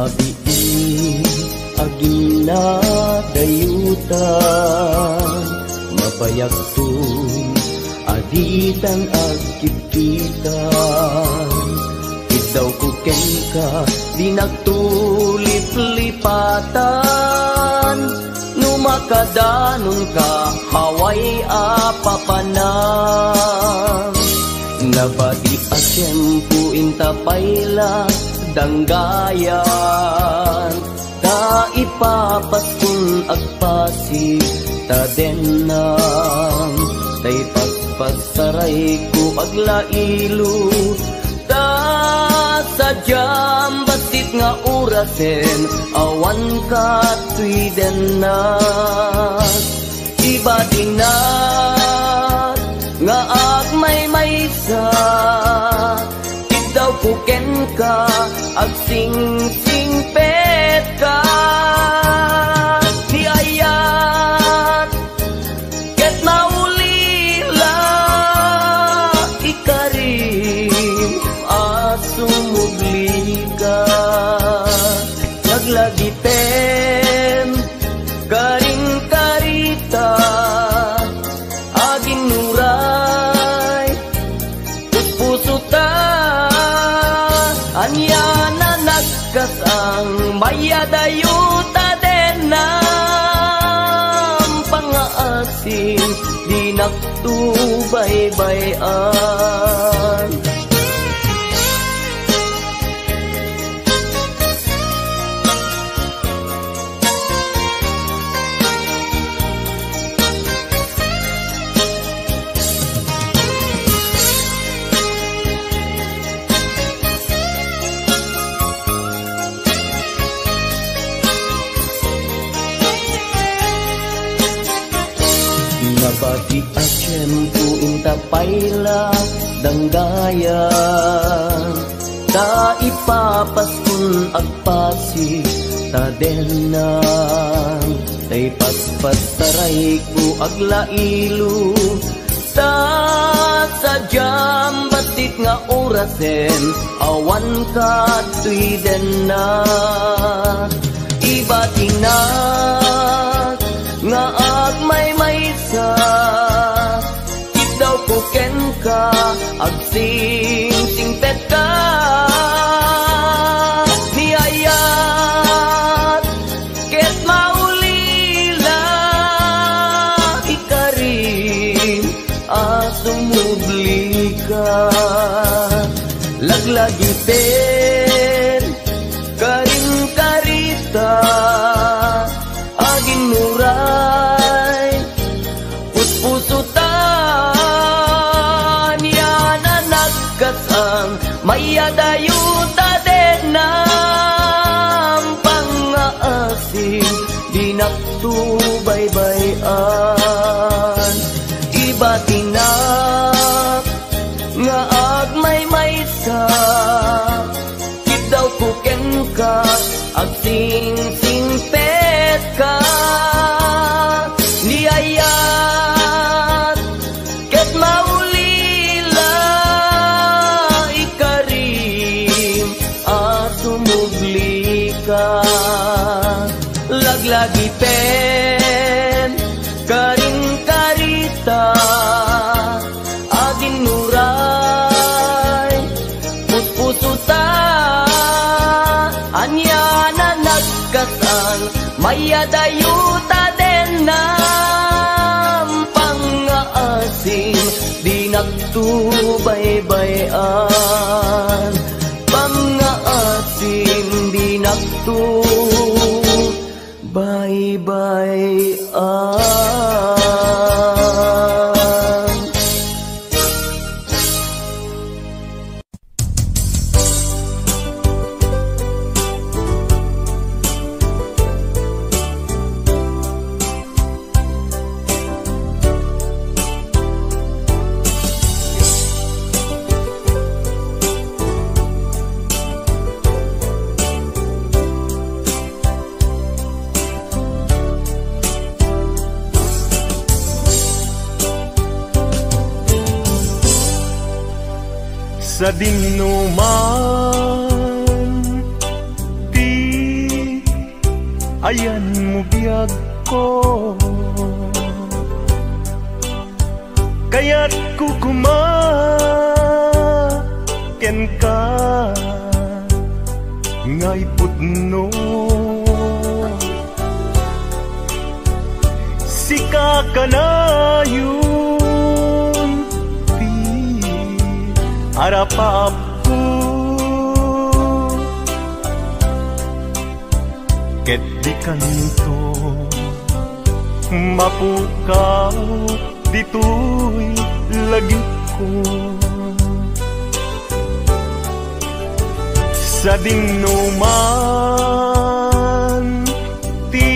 Mabiin agila dayutan, mabayagtun aditan agkititan. Daw kuken ka, di nagtulip-lipatan. Numakadanon ka, haway apapanang. Nabati a tiyempo intapayla danggayan. Ta ipapaskun agpasig ta denang. Tay pagpasaray ko aglailo. Sadyam basit nga urasen, awan ka tuiden na. Iba dinat nga agmay-maysa, daw kuken ka, agsing-singpet ka. Di ayat, ket maulila, ikarin, sumugli ka. Naglagipem, karing-karita, aging nuray, puso ta. Anya na nagkas ang mayadayuta denam. Pangaasin, di nagtubay-bayan. Nabati a tiyempo intapayla danggayan. Ta ipapaskun agpasig ta denang. Tay paspasaray ko aglailo. Ta sadyam batit nga orasen, awan ka tuiden na. Iba tinat nga agmay-maysa, daw kuken ka, agsing-singpet ka. Niyayat, ket maulila, ikarin, sumubli ka. Laglagipin, karing-karita, aging nuray, puspusutan. Yan ang nagkasang mayadayuta denam. Pangaasin, di nagtubay-bayan. Iba tinak nga agmay-maysa, daw kuken ka, agsing-singpet ka. Niyayat, ket maulila, ikarim, sumugli ka. Laglagipin, karing-karita, aging nuray, puspusutan. Anya na nagkasang mayadayuta denam. Pangaasin, di nagtubay-bayan. Pangaasin, di nagtubay-bayan. Sa dinuman, di ayan mo biyag ko, kaya't kukumaken ka ngay putno. Sika ka na yun di harapap ko, ket di kanto mapukaw dito'y lagi ko. Sa dinuman ti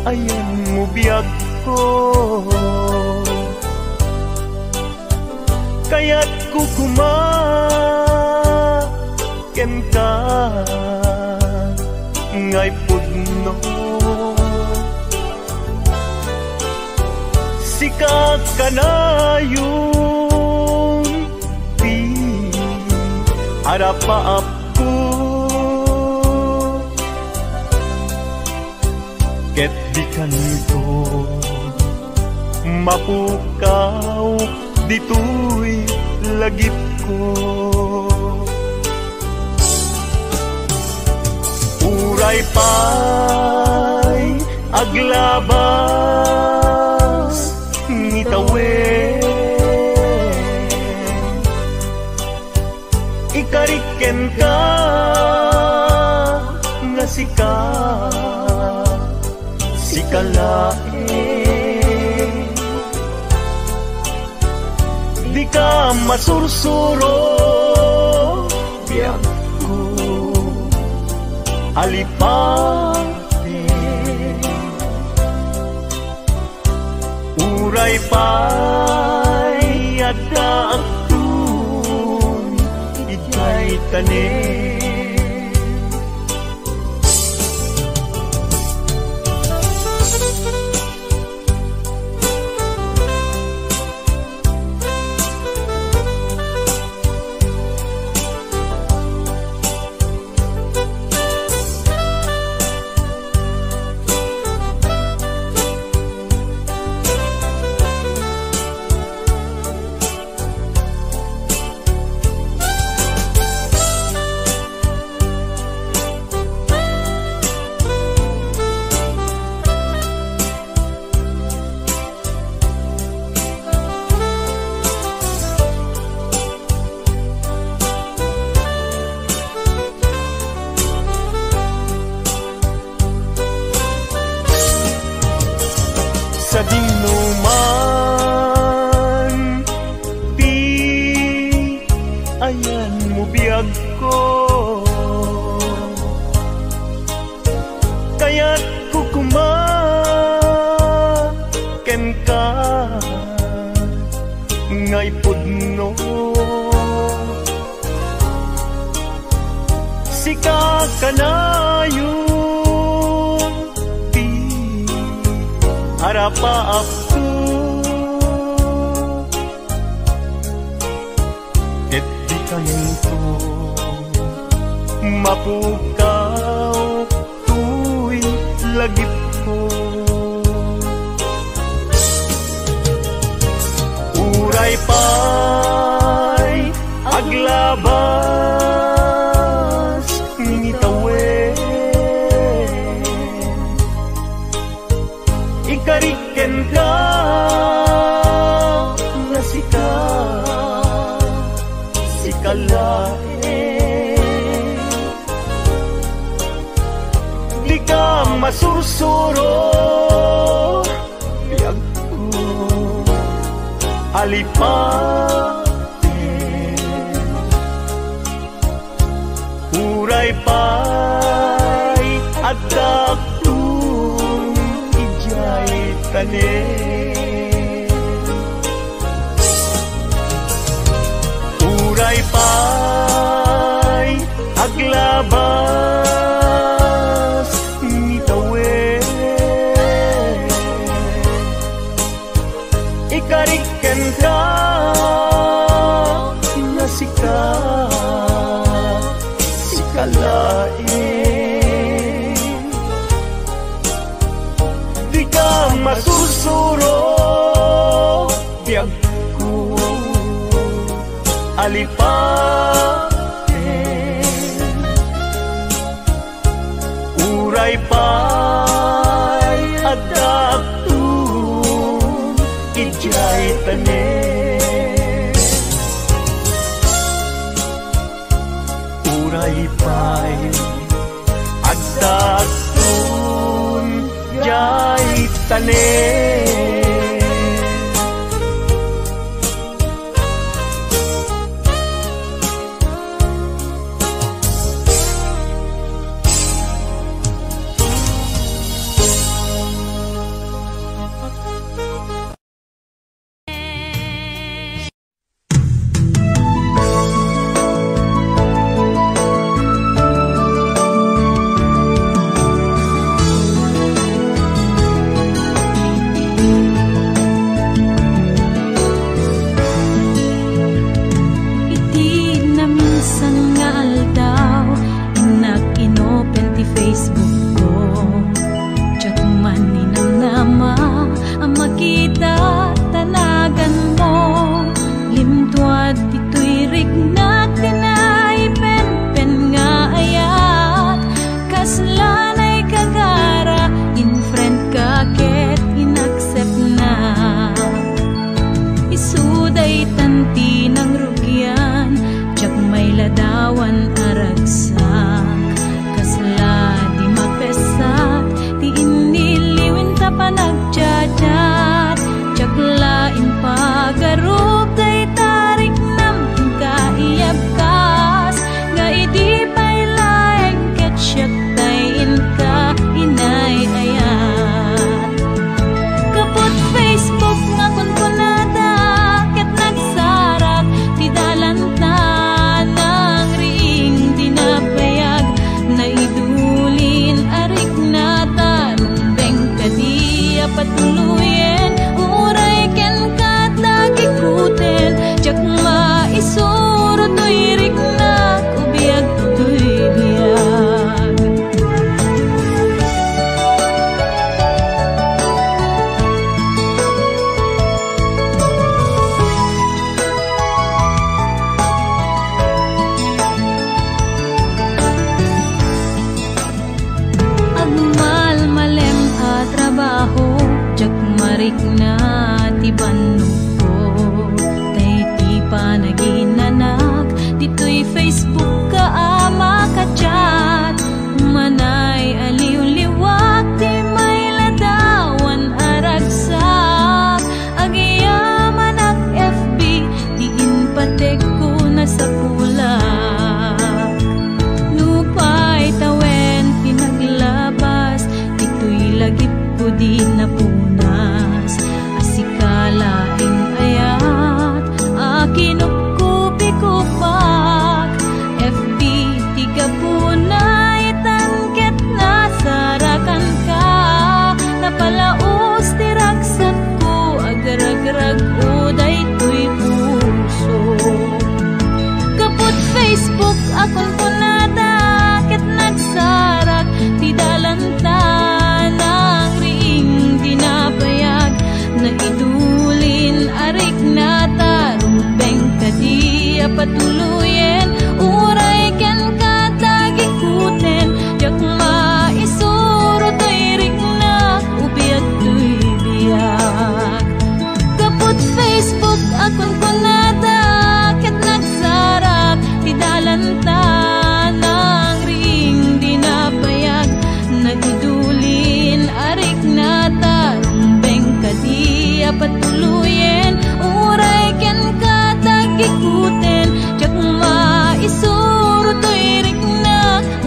ayan mo biyag ko, kaya't kukumaken ka ngay pudno. Sika ka na yung di harapap ko, ket di kanto mapukaw dito'y lagip ko. Uray pa'y aglabas ngitawen, ikariken ka nga sikalae, di ka masursuro biyag ko alipate. Uray pa'y agdaagtun ikay tanin, sa dinuman di ayan mo biyag ko, kaya't kukumaken ka ngay pudno. Sika ka na yung di harapap ko, ket di kanto mapukaw tu'y lagip ko. Uray pa'y aglabas ngitawen, ikariken ka nga sikalae, di ka masursuro biyag ko alipate. Uray pa'y agdaagtun ijay tanin, uray pa'y aglabas ngitawen, ikariken ka nga sikalae, biyag ko alipaten uray pa'y adaptun ijay tanen uray pa'y adaptun jay tanen patuluyen uray ken katagikuten jak maisuro to'y rigna ubiyag to'y biyag kaput Facebook akon kunada ket nagsarak ti dalanta nang ring dinapayag nagidulin arik na tarumbeng kadiya patuluyen uray ken katagikuten jak maisuro to'y rigna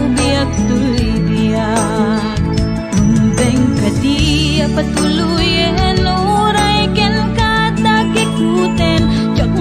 ubiyag to'y biyag rumbeng kadiya patuluyen uray ken katagikuten jak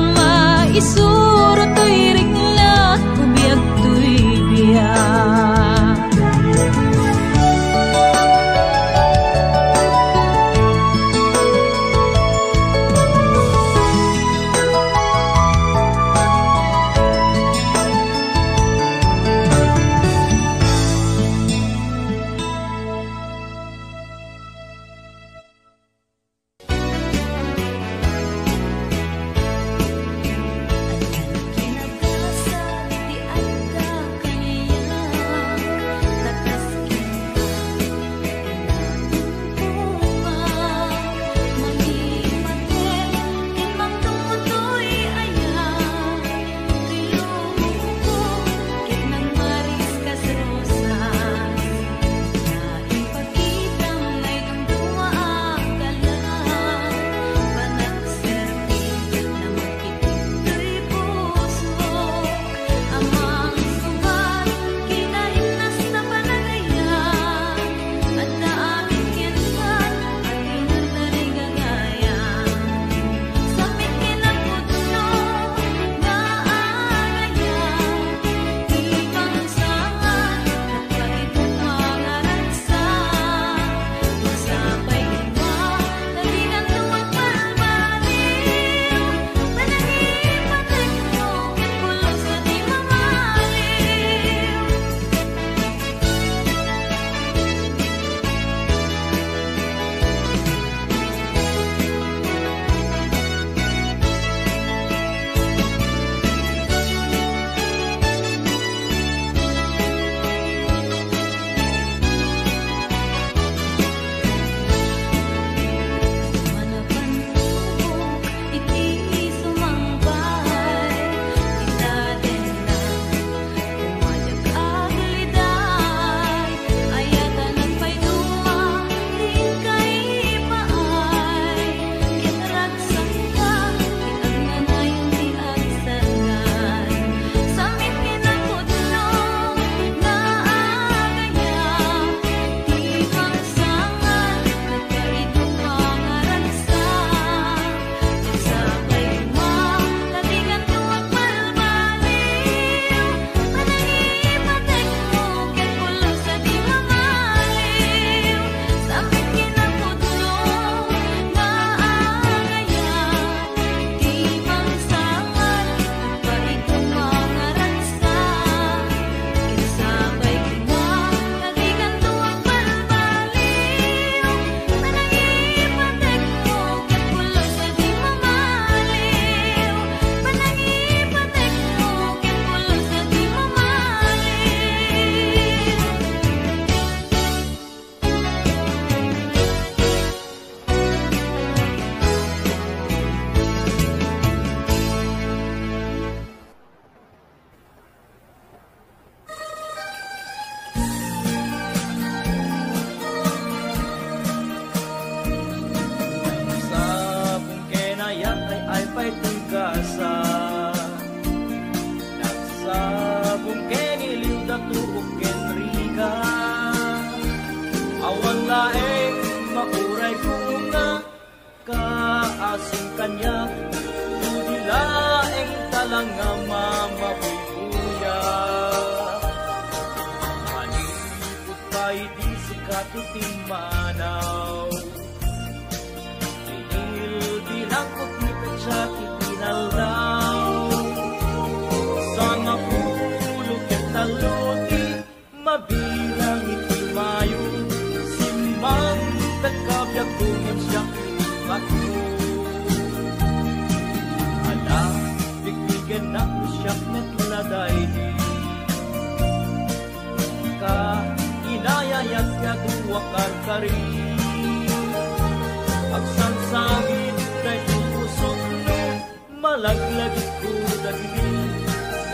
ay pa'y tungkasa. Nagsabong keniliw datuok kenriga. Awan laeng makuray ko nga kaasing kanya. Hindi laeng talang nga mamabuya. Manipot pa'y di sikatuting manaw. Dinakot ni Petsa itinaldaw. Sama pulog at taluti, mabilang itimayo. Simbang tagkabiyag kungin siyang inipat mo. Ala, bigbigan na ko siyang natladay di. Ka, inayayat niya duwakar ka rin. Agsansangit kay pusok no, malaglagit ko dagdi.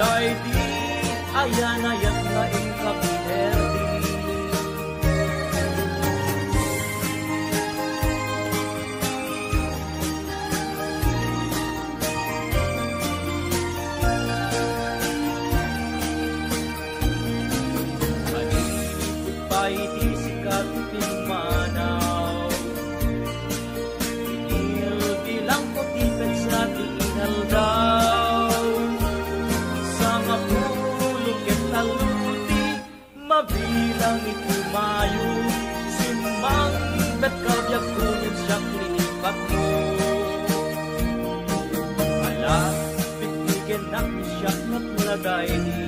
Dahil di ayanayat na ingkapinerdi. Manipot pa'y di sikat manaw. Daw sa mapulog at taluti, mabilang itumayo. Simbang datkabiyag kunin siya klinipat mo. Ala, bitigen na siya natladay di.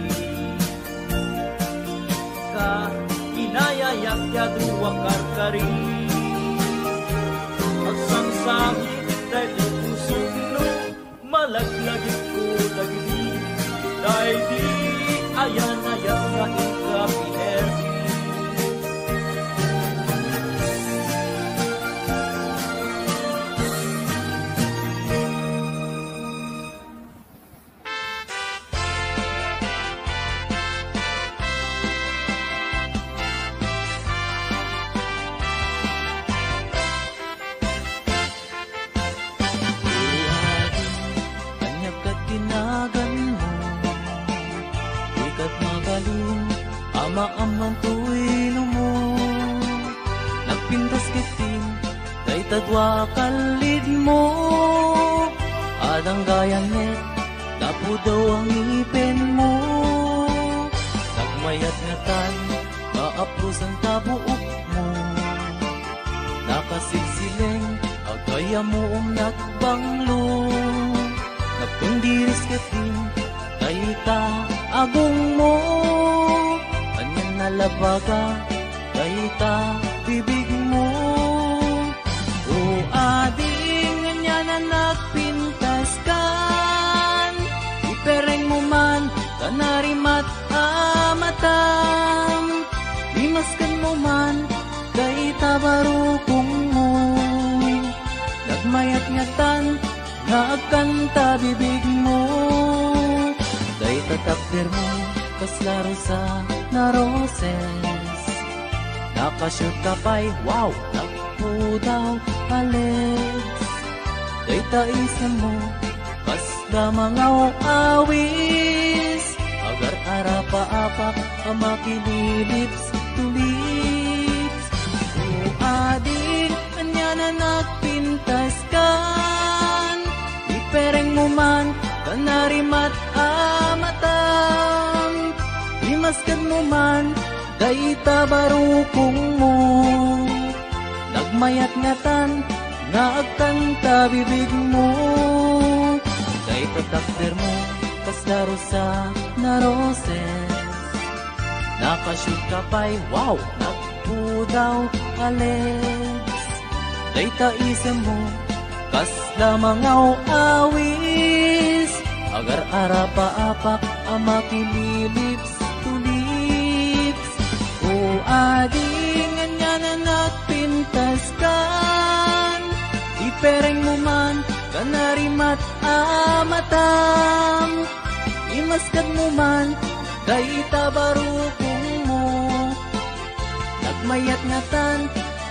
Ka, inayayak ya duwakar ka rin. Agsangsangit dahil pusok no, malaglagit ko dagdi. Dahil di ayan-ayan ka ikapinerdi. Ama-amang tuwino mo, nagpintas kitin, kay tadwa kalid mo. Adang gayanet, tapo daw ang ipin mo. Nagmayat nga tan, maapros ang tabuok mo. Nakasilsileng, agaya mo nagbanglo. Nagpundiris kitin, kay ta agong mo. Nalabaga, kay ta bibig mo. O ading nga na nagpintas kan, ipereng mo man, kanarimat amatam. Limaskan mo man, kay ta barukong mo. Nagmayat ngatan, nagkanta bibig mo. Kay tatakder mo, kaslaro sa na roses. Nakashoot ka pa'y wow, nakpo daw palets. Kay taisa mo, kasla mga awis. Agar arapa-apak, amakililips to lips. O ading, kanya na nagpintas kan. Ipereng mo man, kanarimat amatam. Limaskan mo man, day tabarukong mo. Nagmayat ngatan, naagkanta bibig mo. Day tatakder mo, kaslaro sa na roses. Nakashoot ka pa'y wow, nagpudaw alets. Day taisa mo, kasla mga awis. Agar arapa-apak, amakililips to lips. O ading nga na nagpintas kan, ipereng mo man, kanarimat amatam. Imaskan mo man, kay tabarukong mo. Nagmayat ngatan,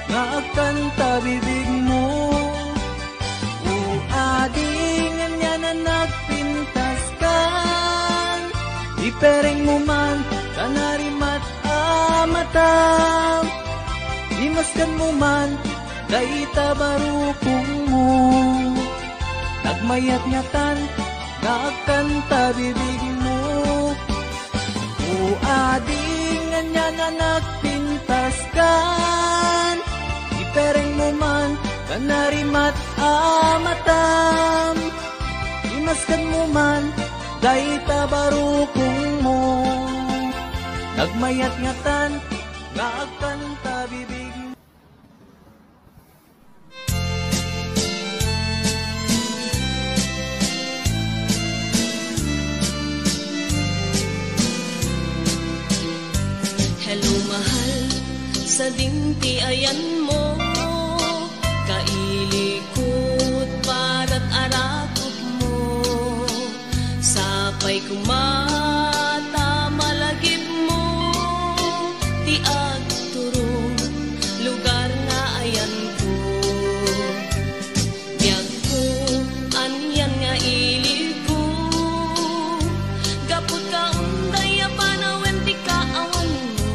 nga agkanta bibig mo. O ading ipereng mo man kanarimat amatam, imaskan mo man dayta barukong mo, nagmayat nyatan nakanta bibig mo. Uadingan niya na nagpintaskan, ipereng mo man kanarimat amatam, imaskan mo man dayta barukong mo, nagmayat ngatan nakanta bibig mo. Hello mahal, sa dinti ayan mo, kailikot para't arakot mo, sapay kumata malagip mo, ti agturong lugar nga ayan ko. Biyag ko, anyan nga ilig ko, gapot ka unday apanawen ti kaawan mo,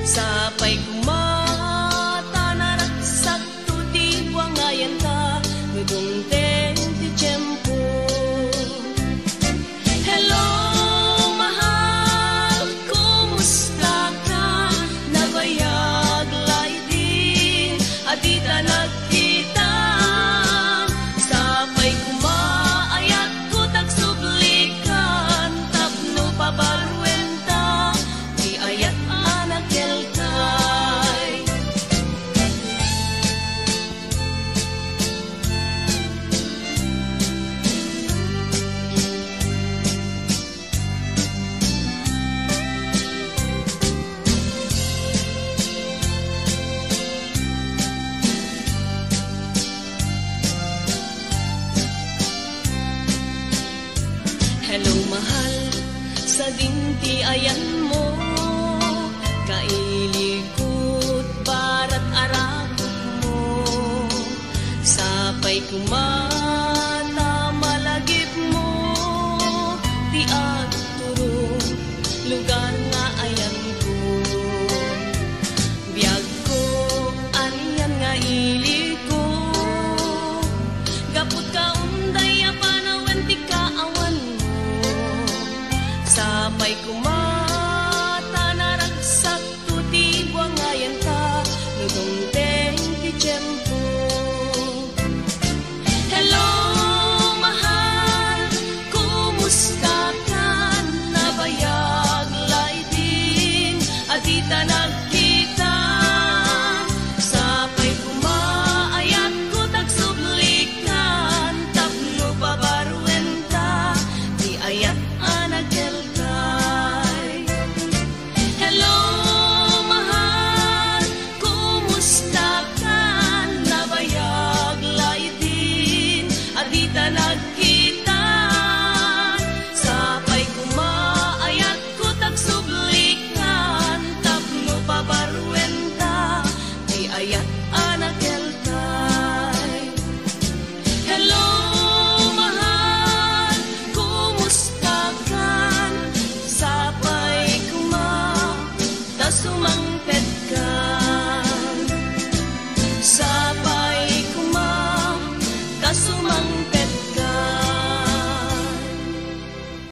sapay kumata naraksak to di buangayan ka, nudungteng ti tiyempo. Hello mahal, kumusta ka? Nabayag laiti, adita nagkita, sapay kumaayat ko tagsublikan, tapno pabalwenta, di ayat anak kelkay. Hello mahal, sa dinti ayan mo, kailikot barat arakot mo, sapay kumata malagip mo, ti agturong lugar nga ayan ko. Biyag ko, anyan nga ilig ko, gapot ka unday apanawen ti kaawan mo, sapay kumata